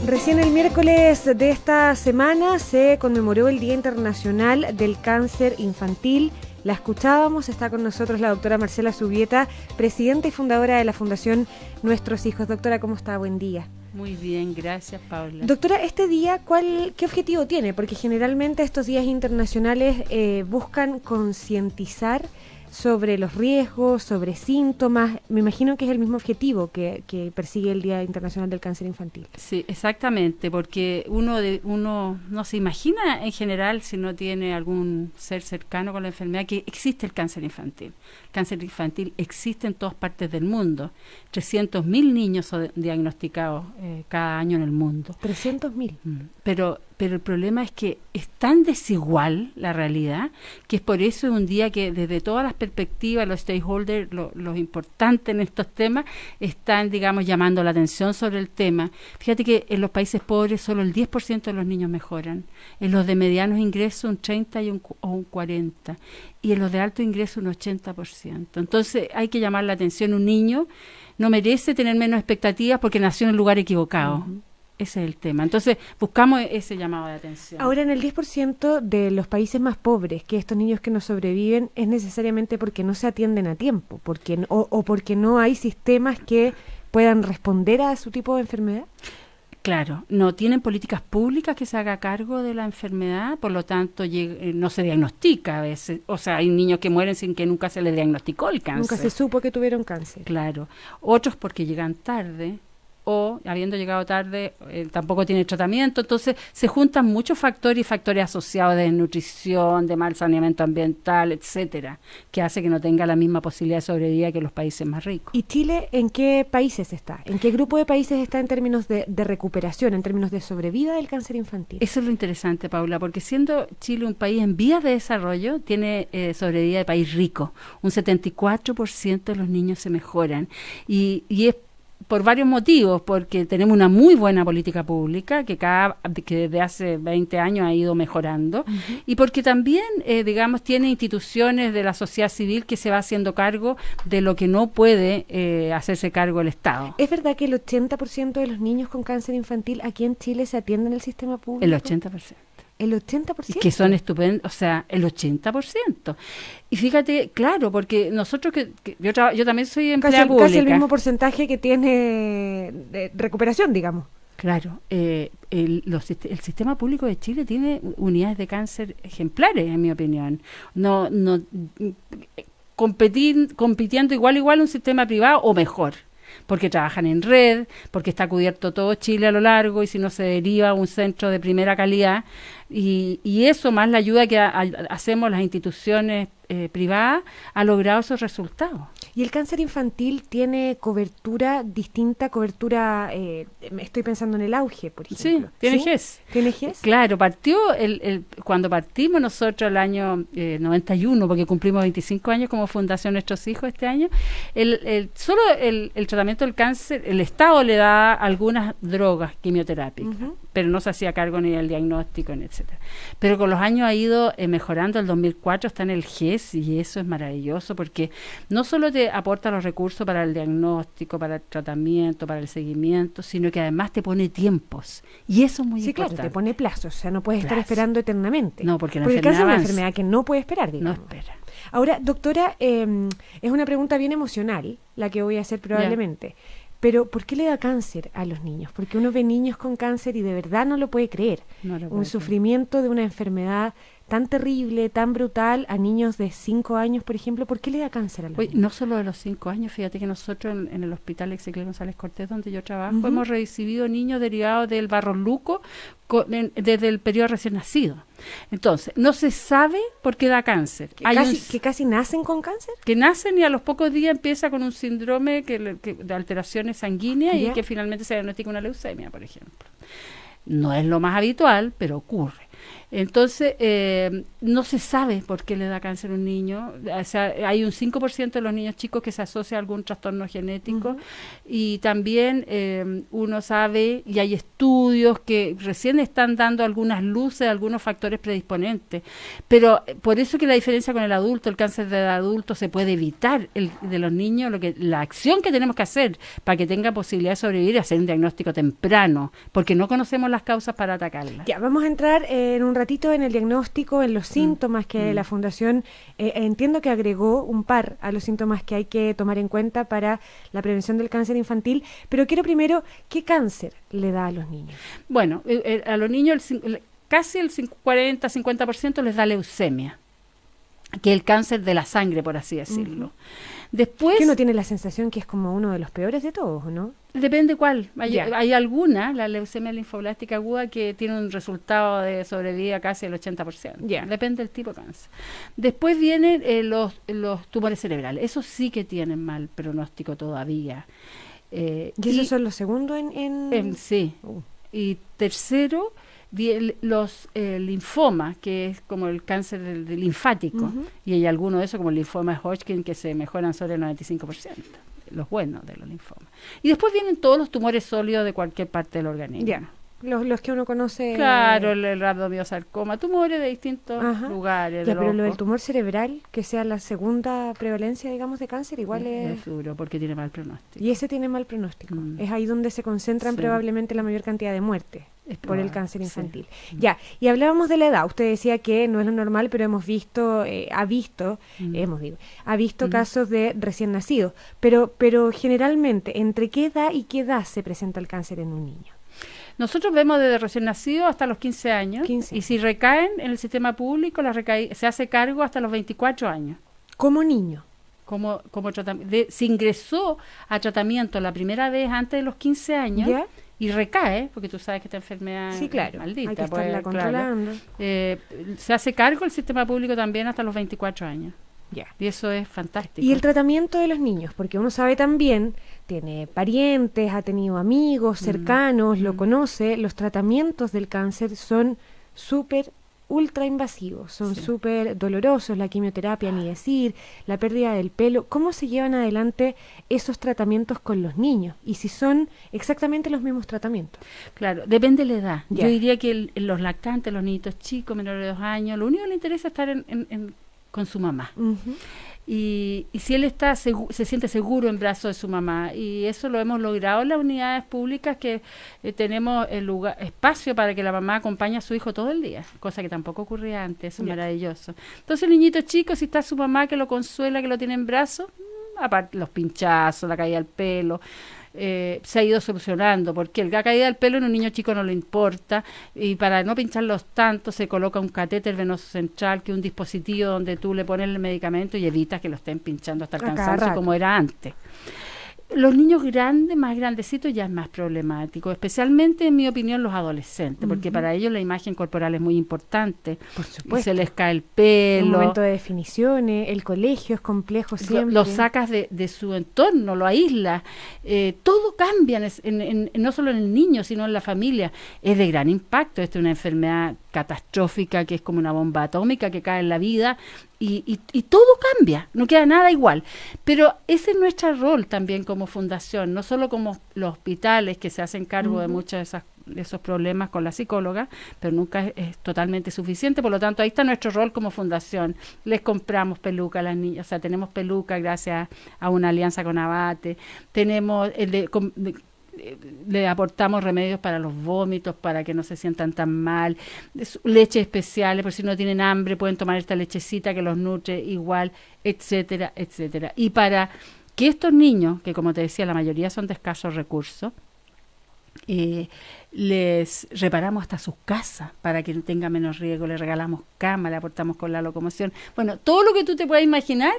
Recién el miércoles de esta semana se conmemoró el Día Internacional del Cáncer Infantil. La escuchábamos, está con nosotros la doctora Marcela Zubieta, presidenta y fundadora de la Fundación Nuestros Hijos. Doctora, ¿cómo está? Buen día. Muy bien, gracias, Paula. Doctora, este día, ¿qué objetivo tiene? Porque generalmente estos días internacionales buscan concientizar sobre los riesgos, sobre síntomas. Me imagino que es el mismo objetivo que persigue el Día Internacional del Cáncer Infantil. Sí, exactamente, porque uno no se imagina en general, si no tiene algún ser cercano con la enfermedad, que existe el cáncer infantil. El cáncer infantil existe en todas partes del mundo. 300.000 niños son diagnosticados cada año en el mundo. 300.000. Pero el problema es que es tan desigual la realidad, que es por eso un día que desde todas las perspectivas, los stakeholders, los importantes en estos temas, están, digamos, llamando la atención sobre el tema. Fíjate que en los países pobres solo el 10% de los niños mejoran, en los de medianos ingresos un 30% o un 40%, y en los de alto ingreso un 80%. Entonces hay que llamar la atención. Un niño no merece tener menos expectativas porque nació en el lugar equivocado. Ese es el tema. Entonces, buscamos ese llamado de atención. Ahora, en el 10% de los países más pobres, que estos niños que no sobreviven, es necesariamente porque no se atienden a tiempo, porque no hay sistemas que puedan responder a su tipo de enfermedad. Claro, no tienen políticas públicas que se haga cargo de la enfermedad, por lo tanto no se diagnostica a veces. O sea, hay niños que mueren sin que nunca se les diagnosticó el cáncer. Nunca se supo que tuvieron cáncer. Claro. Otros porque llegan tarde, o habiendo llegado tarde tampoco tiene tratamiento. Entonces se juntan muchos factores y factores asociados de desnutrición, de mal saneamiento ambiental, etcétera, que hace que no tenga la misma posibilidad de sobrevivir que los países más ricos. ¿Y Chile en qué países está? ¿En qué grupo de países está en términos de recuperación, en términos de sobrevida del cáncer infantil? Eso es lo interesante, Paula, porque siendo Chile un país en vías de desarrollo, tiene sobrevida de país rico. Un 74% de los niños se mejoran y es por varios motivos, porque tenemos una muy buena política pública que desde hace 20 años ha ido mejorando, y porque también, digamos, tiene instituciones de la sociedad civil que se va haciendo cargo de lo que no puede hacerse cargo el Estado. ¿Es verdad que el 80% de los niños con cáncer infantil aquí en Chile se atienden en el sistema público? El 80%. ¿El 80%? Que son estupendos, o sea, el 80%. Y fíjate, claro, porque nosotros, yo también soy empleada pública. Casi el mismo porcentaje que tiene de recuperación, digamos. Claro, el sistema público de Chile tiene unidades de cáncer ejemplares, en mi opinión. No compitiendo igual un sistema privado o mejor, porque trabajan en red, porque está cubierto todo Chile a lo largo, y si no se deriva a un centro de primera calidad, y eso más la ayuda que hacemos las instituciones privadas ha logrado esos resultados. ¿Y el cáncer infantil tiene cobertura distinta, estoy pensando en el auge, por ejemplo? Sí, tiene GES. ¿Tiene GES? Claro, cuando partimos nosotros el año 91, porque cumplimos 25 años como Fundación Nuestros Hijos este año, solo el tratamiento del cáncer, el Estado le da algunas drogas quimioterápicas, pero no se hacía cargo ni del diagnóstico, etcétera. Pero con los años ha ido mejorando. El 2004 está en el GES, y eso es maravilloso, porque no solo te aporta los recursos para el diagnóstico, para el tratamiento, para el seguimiento, sino que además te pone tiempos, y eso es muy importante. Claro, te pone plazos, o sea, no puedes estar esperando eternamente. No, porque el cáncer es una enfermedad que no puede esperar, digamos. No espera. Ahora, doctora, es una pregunta bien emocional la que voy a hacer probablemente. Pero, ¿por qué le da cáncer a los niños? Porque uno ve niños con cáncer y de verdad no lo puede creer. Un sufrimiento de una enfermedad tan terrible, tan brutal, a niños de 5 años, por ejemplo. ¿Por qué le da cáncer a los niños? No solo de los 5 años, fíjate que nosotros en el Hospital Exequiel González Cortés, donde yo trabajo, hemos recibido niños derivados del Barros-Luco desde el periodo recién nacido. Entonces, no se sabe por qué da cáncer. ¿Que casi nacen con cáncer? Que nacen y a los pocos días empieza con un síndrome de alteraciones sanguíneas y que finalmente se diagnostica una leucemia, por ejemplo. No es lo más habitual, pero ocurre. Entonces, no se sabe por qué le da cáncer a un niño. O sea, hay un 5% de los niños chicos que se asocia a algún trastorno genético, y también uno sabe, y hay estudios que recién están dando algunas luces, algunos factores predisponentes, pero por eso que la diferencia con el adulto, el cáncer del adulto se puede evitar, el de los niños, la acción que tenemos que hacer para que tenga posibilidad de sobrevivir es hacer un diagnóstico temprano, porque no conocemos las causas para atacarlas. Ya, vamos a entrar en un ratito en el diagnóstico, en los síntomas que la Fundación entiendo que agregó un par a los síntomas que hay que tomar en cuenta para la prevención del cáncer infantil, pero quiero primero, ¿qué cáncer le da a los niños? Bueno, a los niños casi el 40-50% les da leucemia, que es el cáncer de la sangre, por así decirlo. Después, que uno tiene la sensación que es como uno de los peores de todos, ¿no? Depende cuál. Hay alguna, la leucemia linfoblástica aguda, que tiene un resultado de sobrevida casi el 80%. Depende del tipo de cáncer. Después vienen los tumores cerebrales. Esos sí que tienen mal pronóstico todavía. ¿Y esos son los segundos sí. Y tercero, los linfomas, que es como el cáncer del linfático, y hay algunos de esos, como el linfoma de Hodgkin, que se mejoran sobre el 95%, los buenos de los linfomas. Y después vienen todos los tumores sólidos de cualquier parte del organismo. Los que uno conoce. Claro, el rabdomiosarcoma, tumores de distintos lugares. Pero lo del tumor cerebral, que sea la segunda prevalencia, digamos, de cáncer, igual es duro, porque tiene mal pronóstico. Y ese tiene mal pronóstico. Es ahí donde se concentran probablemente la mayor cantidad de muertes por el cáncer infantil. Ya, y hablábamos de la edad. Usted decía que no es lo normal, pero hemos visto, ha visto casos de recién nacidos. Pero generalmente, ¿entre qué edad y qué edad se presenta el cáncer en un niño? Nosotros vemos desde recién nacido hasta los 15 años, y si recaen en el sistema público, se hace cargo hasta los 24 años. ¿Como niño? Como se ingresó a tratamiento la primera vez antes de los 15 años, y recae, porque tú sabes que esta enfermedad es maldita. Hay que estarla controlando. Se hace cargo el sistema público también hasta los 24 años. Y eso es fantástico. Y el tratamiento de los niños, porque uno sabe también, tiene parientes, ha tenido amigos cercanos, lo conoce, los tratamientos del cáncer son súper ultra invasivos, son súper dolorosos, la quimioterapia ni decir, la pérdida del pelo. ¿Cómo se llevan adelante esos tratamientos con los niños? Y si son exactamente los mismos tratamientos. Claro, depende de la edad. Yo diría que los lactantes, los niñitos chicos, menores de 2 años, lo único que les interesa es estar con su mamá. Y si él se siente seguro en brazos de su mamá, y eso lo hemos logrado en las unidades públicas, que tenemos espacio para que la mamá acompañe a su hijo todo el día, cosa que tampoco ocurría antes. Eso es maravilloso. Entonces el niñito chico, si está su mamá que lo consuela, que lo tiene en brazos, aparte los pinchazos, la caída del pelo, se ha ido solucionando, porque la caída del pelo en un niño chico no le importa, y para no pincharlos tanto se coloca un catéter venoso central, que es un dispositivo donde tú le pones el medicamento y evitas que lo estén pinchando hasta el cansancio como era antes. Los niños grandes, más grandecitos, ya es más problemático, especialmente, en mi opinión, los adolescentes, porque para ellos la imagen corporal es muy importante. Por supuesto. Y se les cae el pelo. Un momento de definiciones, el colegio es complejo siempre. Lo sacas de su entorno, lo aíslas. Todo cambia, no solo en el niño, sino en la familia. Es de gran impacto. Esta es una enfermedad catastrófica, que es como una bomba atómica que cae en la vida, y todo cambia, no queda nada igual. Pero ese es nuestro rol también como fundación, no solo como los hospitales, que se hacen cargo de muchos de esos problemas con la psicóloga, pero nunca es totalmente suficiente. Por lo tanto, ahí está nuestro rol como fundación. Les compramos peluca a las niñas, o sea, tenemos peluca gracias a una alianza con Abate, tenemos le aportamos remedios para los vómitos, para que no se sientan tan mal, leche especiales, por si no tienen hambre pueden tomar esta lechecita que los nutre igual, etcétera, etcétera. Y para que estos niños, que como te decía la mayoría son de escasos recursos, les reparamos hasta sus casas para que tenga menos riesgo, le regalamos cama, le aportamos con la locomoción. Bueno, todo lo que tú te puedas imaginar,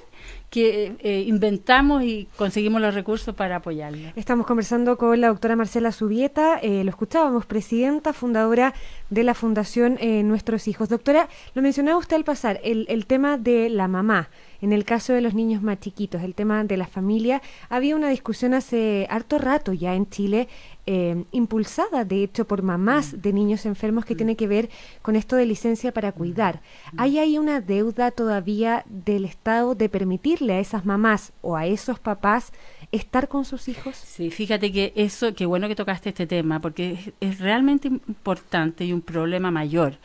que inventamos y conseguimos los recursos para apoyarlo. Estamos conversando con la doctora Marcela Zubieta, lo escuchábamos, presidenta, fundadora de la Fundación Nuestros Hijos. Doctora, lo mencionaba usted al pasar, el tema de la mamá en el caso de los niños más chiquitos, el tema de la familia, había una discusión hace harto rato ya en Chile, impulsada de hecho por mamás de niños enfermos, que tiene que ver con esto de licencia para cuidar. ¿Hay ahí una deuda todavía del Estado de permitirle a esas mamás o a esos papás estar con sus hijos? Sí, fíjate que eso, qué bueno que tocaste este tema, porque es realmente importante y un problema mayor.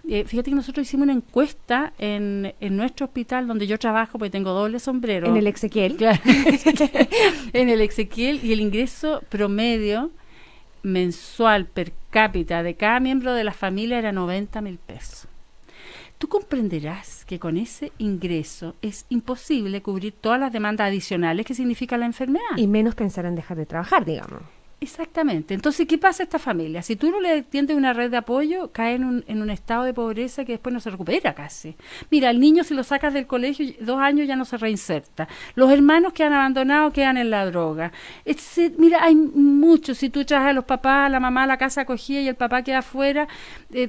Fíjate que nosotros hicimos una encuesta en nuestro hospital donde yo trabajo, porque tengo doble sombrero. ¿En el Exequiel? Claro, en el Exequiel, y el ingreso promedio mensual per cápita de cada miembro de la familia era 90.000 pesos. Tú comprenderás que con ese ingreso es imposible cubrir todas las demandas adicionales que significa la enfermedad. Y menos pensar en dejar de trabajar, digamos. Exactamente. Entonces, ¿qué pasa a esta familia? Si tú no le tiendes una red de apoyo, cae en un estado de pobreza que después no se recupera casi. Mira, el niño, si lo sacas del colegio, 2 años ya no se reinserta. Los hermanos que han abandonado quedan en la droga. Mira, hay muchos. Si tú traes a los papás, a la mamá a la casa acogida y el papá queda afuera,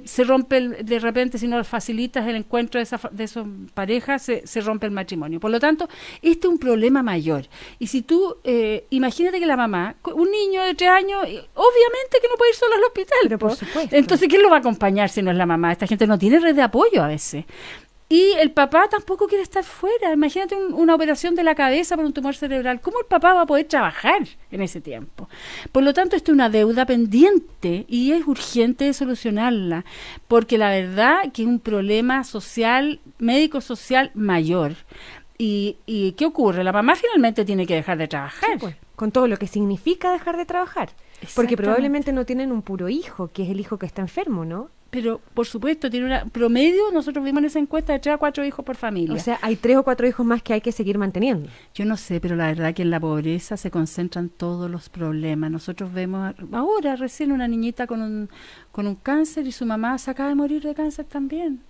se rompe, de repente, si no facilitas el encuentro de esas parejas, se rompe el matrimonio. Por lo tanto, este es un problema mayor. Y si tú, imagínate que la mamá, un niño de 3 años, obviamente que no puede ir solo al hospital. Pero por supuesto. Entonces, ¿quién lo va a acompañar si no es la mamá? Esta gente no tiene red de apoyo a veces. Y el papá tampoco quiere estar fuera. Imagínate una operación de la cabeza por un tumor cerebral. ¿Cómo el papá va a poder trabajar en ese tiempo? Por lo tanto, esto es una deuda pendiente y es urgente solucionarla, porque la verdad que es un problema social, médico-social mayor. ¿Y qué ocurre? La mamá finalmente tiene que dejar de trabajar. Sí, pues, con todo lo que significa dejar de trabajar. Porque probablemente no tienen un puro hijo, que es el hijo que está enfermo, ¿no? Pero, por supuesto, tiene una promedio, nosotros vimos en esa encuesta, de 3 a 4 hijos por familia. O sea, hay 3 o 4 hijos más que hay que seguir manteniendo. Yo no sé, pero la verdad que en la pobreza se concentran todos los problemas. Nosotros vemos ahora recién una niñita con un cáncer y su mamá se acaba de morir de cáncer también.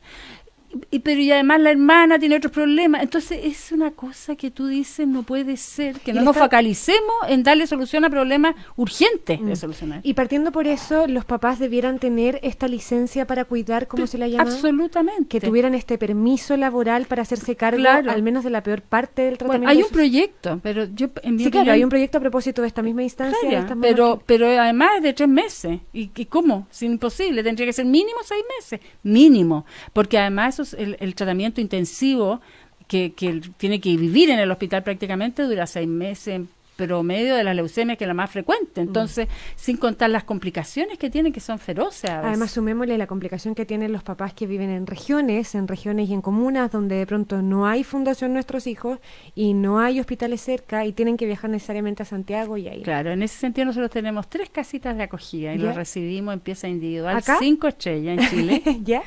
Pero además la hermana tiene otros problemas. Entonces es una cosa que tú dices, no puede ser que no nos focalicemos en darle solución a problemas urgentes de solucionar. Y partiendo por eso, los papás debieran tener esta licencia para cuidar, ¿cómo se la llama? Absolutamente. Que tuvieran este permiso laboral para hacerse cargo, al menos de la peor parte del tratamiento. Bueno, hay un proyecto, pero yo en mi opinión, hay un proyecto a propósito de esta misma instancia. Claro, pero además es de 3 meses. ¿Y cómo? Es imposible. Tendría que ser mínimo 6 meses. Mínimo. Porque además el tratamiento intensivo que tiene que vivir en el hospital prácticamente dura 6 meses en promedio de la leucemia, que es la más frecuente. Entonces, sin contar las complicaciones que tienen, que son feroces a veces. Además, sumémosle la complicación que tienen los papás que viven en regiones y en comunas donde de pronto no hay Fundación Nuestros Hijos y no hay hospitales cerca y tienen que viajar necesariamente a Santiago y ahí. Claro, en ese sentido nosotros tenemos 3 casitas de acogida y los recibimos en pieza individual. ¿Acá? 5 estrellas en Chile. ¿Ya?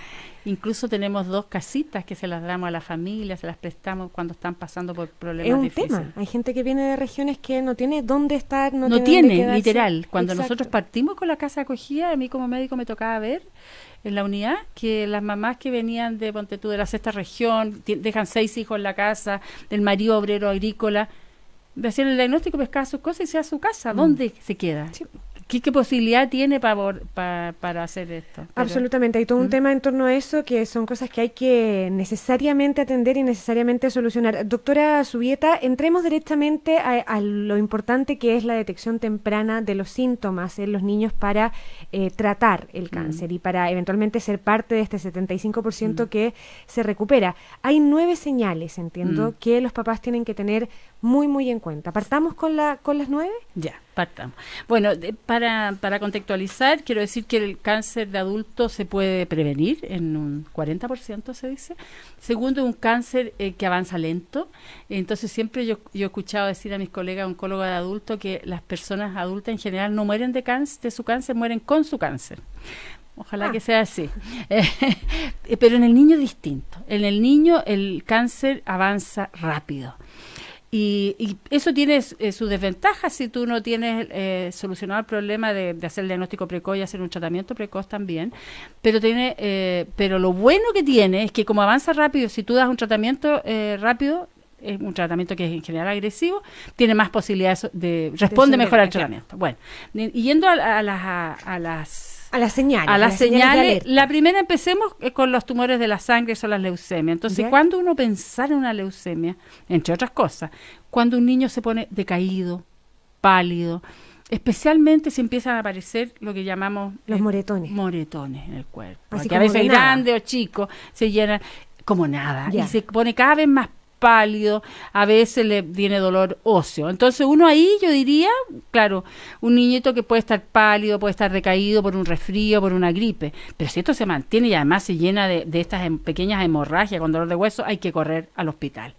Incluso tenemos 2 casitas que se las damos a la familia, se las prestamos cuando están pasando por problemas difíciles. Es un tema. Hay gente que viene de regiones que no tiene dónde estar, no tiene literal. Cuando Exacto. nosotros partimos con la casa de acogida, a mí como médico me tocaba ver en la unidad que las mamás que venían de, ponte tú, de la 6ª región, dejan 6 hijos en la casa, del marido obrero agrícola, hacían el diagnóstico, pescaba sus cosas y se iba a su casa. ¿Dónde se queda? Sí. ¿Qué posibilidad tiene para hacer esto? Absolutamente, hay todo un tema en torno a eso, que son cosas que hay que necesariamente atender y necesariamente solucionar. Doctora Zubieta, entremos directamente a lo importante que es la detección temprana de los síntomas en los niños para tratar el cáncer y para eventualmente ser parte de este 75% que se recupera. Hay 9 señales, entiendo, que los papás tienen que tener muy, muy en cuenta. ¿Partamos con las 9? Ya, partamos. Bueno, para contextualizar, quiero decir que el cáncer de adulto se puede prevenir en un 40%, se dice. Segundo, un cáncer que avanza lento. Entonces, siempre yo he escuchado decir a mis colegas oncólogos de adultos que las personas adultas en general no mueren de su cáncer, mueren con su cáncer. Ojalá que sea así. Pero en el niño es distinto. En el niño el cáncer avanza rápido. Y eso tiene sus desventajas si tú no tienes solucionado el problema de hacer el diagnóstico precoz y hacer un tratamiento precoz también. Pero lo bueno que tiene es que como avanza rápido, si tú das un tratamiento rápido, es un tratamiento que es en general agresivo, tiene más posibilidades responde mejor al tratamiento. Bueno, y yendo a las A las señales. A las señales. La primera, empecemos con los tumores de la sangre, son las leucemias. Entonces, cuando uno pensara en una leucemia, entre otras cosas, cuando un niño se pone decaído, pálido, especialmente si empiezan a aparecer lo que llamamos... Los moretones. Moretones en el cuerpo. Así que a veces grande o chico se llenan como nada. Y se pone cada vez más pálido, a veces le viene dolor óseo. Entonces uno ahí, yo diría, claro, un niñito que puede estar pálido, puede estar decaído por un resfrío, por una gripe, pero si esto se mantiene y además se llena de estas pequeñas hemorragias con dolor de hueso, hay que correr al hospital.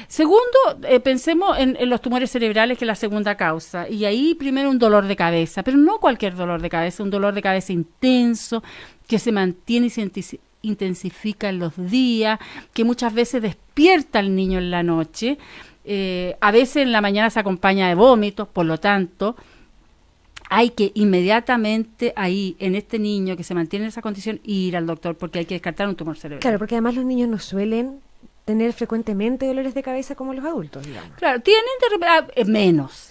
Segundo, pensemos en los tumores cerebrales, que es la segunda causa, y ahí primero un dolor de cabeza, pero no cualquier dolor de cabeza, un dolor de cabeza intenso, que se mantiene y se intensifica en los días, que muchas veces despierta al niño en la noche, a veces en la mañana se acompaña de vómitos, por lo tanto, hay que inmediatamente ahí, en este niño que se mantiene en esa condición, ir al doctor, porque hay que descartar un tumor cerebral. Claro, porque además los niños no suelen tener frecuentemente dolores de cabeza como los adultos, digamos. Claro, tienen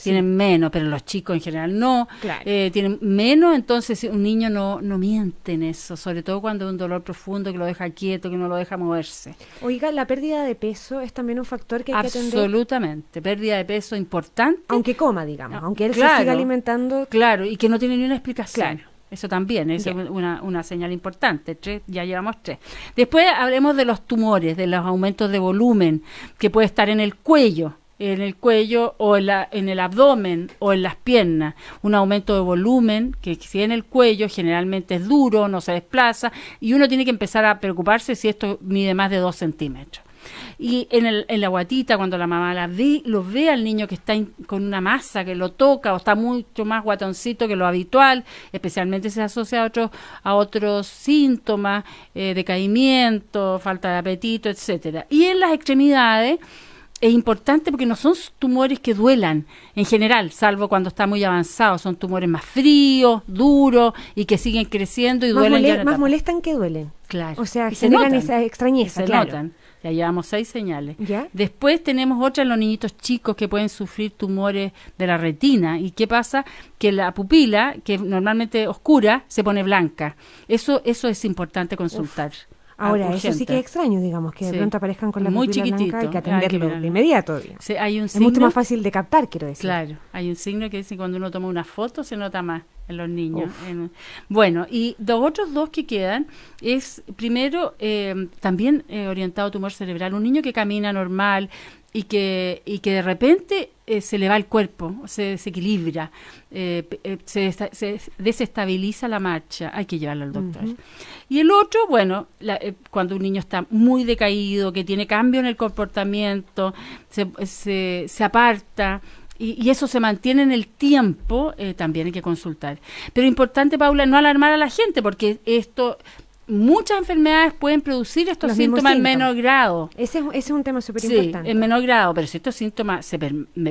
tienen menos, pero los chicos en general no, tienen menos, entonces un niño no miente en eso, sobre todo cuando es un dolor profundo que lo deja quieto, que no lo deja moverse. Oiga, la pérdida de peso es también un factor que hay que atender. Absolutamente, pérdida de peso importante. Aunque coma, digamos, aunque él se siga alimentando. Claro, y que no tiene ni una explicación. Claro. Eso también es una señal importante. Ya llevamos 3. Después hablemos de los tumores, de los aumentos de volumen, que puede estar en el cuello o en el abdomen o en las piernas. Un aumento de volumen, que si en el cuello generalmente es duro, no se desplaza, y uno tiene que empezar a preocuparse si esto mide más de 2 centímetros. Y en la guatita, cuando la mamá lo ve al niño que está con una masa, que lo toca o está mucho más guatoncito que lo habitual, especialmente si se asocia a otros síntomas, decaimiento, falta de apetito, etcétera. Y en las extremidades es importante porque no son tumores que duelan en general, salvo cuando está muy avanzado. Son tumores más fríos, duros y que siguen creciendo y duelen. Más molestan que duelen. Claro. O sea, generan esa extrañeza. Se notan. Ya llevamos 6 señales. ¿Ya? Después tenemos otras en los niñitos chicos que pueden sufrir tumores de la retina. ¿Y qué pasa? Que la pupila, que normalmente oscura, se pone blanca. Eso es importante consultar. Ahora, eso sí que es extraño, digamos, que de pronto aparezcan con la pupila blanca, hay que atenderlo de inmediato. Sí, hay un signo, es mucho más fácil de captar, quiero decir. Claro, hay un signo que dice que cuando uno toma una foto se nota más en los niños. Bueno, y los otros 2 que quedan es, primero, también orientado a tumor cerebral. Un niño que camina normal y que de repente se le va el cuerpo, se desequilibra, se desestabiliza la marcha, hay que llevarlo al doctor. Y el otro, bueno, cuando un niño está muy decaído, que tiene cambio en el comportamiento, se aparta, y eso se mantiene en el tiempo, también hay que consultar. Pero importante, Paula, no alarmar a la gente, porque muchas enfermedades pueden producir estos síntomas en menor grado. Ese es un tema súper importante. Sí, en menor grado, pero si estos síntomas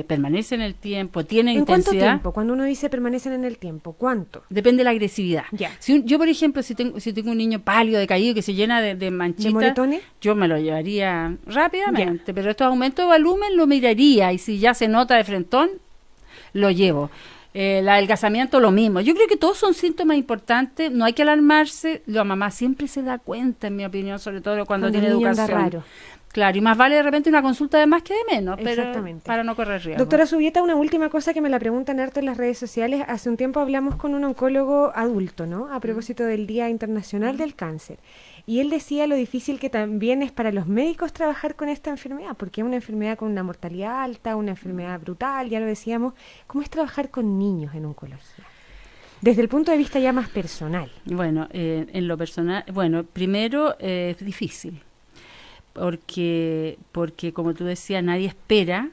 permanecen en el tiempo, tienen intensidad. ¿En cuánto tiempo? Cuando uno dice permanecen en el tiempo, ¿cuánto? Depende de la agresividad. Yo, por ejemplo, si tengo un niño pálido, decaído, que se llena de manchitas, ¿de moretones? Yo me lo llevaría rápidamente, pero estos aumentos de volumen lo miraría, y si ya se nota de frentón, lo llevo. El adelgazamiento, lo mismo. Yo creo que todos son síntomas importantes, no hay que alarmarse. La mamá siempre se da cuenta, en mi opinión, sobre todo cuando tiene educación. Raro. Claro, y más vale de repente una consulta de más que de menos, pero para no correr riesgo. Doctora Zubieta, una última cosa que me la preguntan harto en las redes sociales. Hace un tiempo hablamos con un oncólogo adulto, ¿no? A propósito del Día Internacional del Cáncer. Y él decía lo difícil que también es para los médicos trabajar con esta enfermedad, porque es una enfermedad con una mortalidad alta, una enfermedad brutal, ya lo decíamos. ¿Cómo es trabajar con niños en oncología? Desde el punto de vista ya más personal. Bueno, en lo personal, primero es difícil, porque como tú decías, nadie espera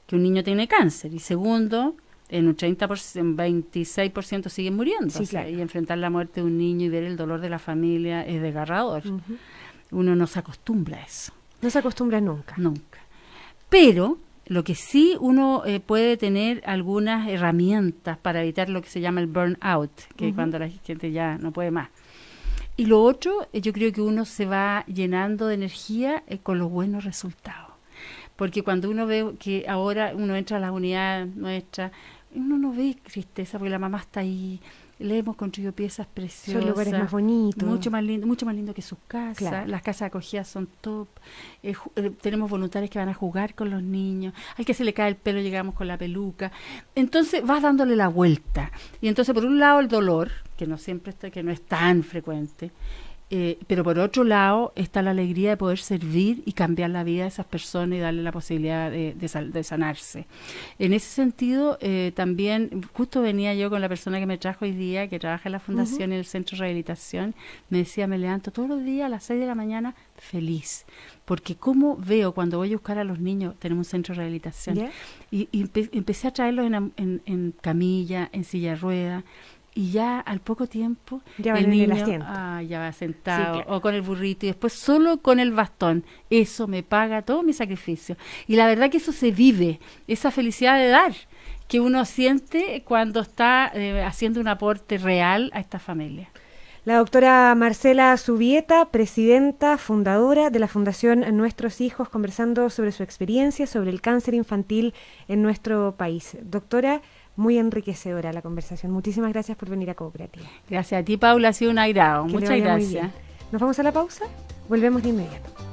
que un niño tenga cáncer. Y segundo, en un 26% siguen muriendo. Sí, claro. Y enfrentar la muerte de un niño y ver el dolor de la familia es desgarrador. Uno no se acostumbra a eso. No se acostumbra nunca. Nunca. Pero lo que sí uno puede tener algunas herramientas para evitar lo que se llama el burnout, que es cuando la gente ya no puede más. Y lo otro, yo creo que uno se va llenando de energía con los buenos resultados. Porque cuando uno ve que ahora uno entra a las unidades nuestras uno no ve tristeza porque la mamá está ahí. Le hemos construido piezas preciosas. Son lugares más bonitos. Mucho más lindo que sus casas. Claro. Las casas acogidas son top. Tenemos voluntarios que van a jugar con los niños. Al que se le cae el pelo llegamos con la peluca. Entonces vas dándole la vuelta. Y entonces por un lado el dolor, que no siempre que no es tan frecuente. Pero por otro lado está la alegría de poder servir y cambiar la vida de esas personas y darle la posibilidad de sanarse. En ese sentido, también, justo venía yo con la persona que me trajo hoy día, que trabaja en la fundación y en el centro de rehabilitación, me decía, me levanto todos los días a las 6 de la mañana feliz, porque como veo cuando voy a buscar a los niños, tenemos un centro de rehabilitación, ¿yeah? y empecé a traerlos en camilla, en silla de ruedas, y ya al poco tiempo ya el niño ya va sentado, sí, claro. O con el burrito y después solo con el bastón. Eso me paga todo mi sacrificio. Y la verdad que eso se vive, esa felicidad de dar que uno siente cuando está haciendo un aporte real a esta familia. La doctora Marcela Zubieta, presidenta, fundadora de la Fundación Nuestros Hijos, conversando sobre su experiencia, sobre el cáncer infantil en nuestro país. Doctora, muy enriquecedora la conversación. Muchísimas gracias por venir a Cooperativa. Gracias a ti, Paula, ha sido un agrado. Muchas gracias. Nos vamos a la pausa, volvemos de inmediato.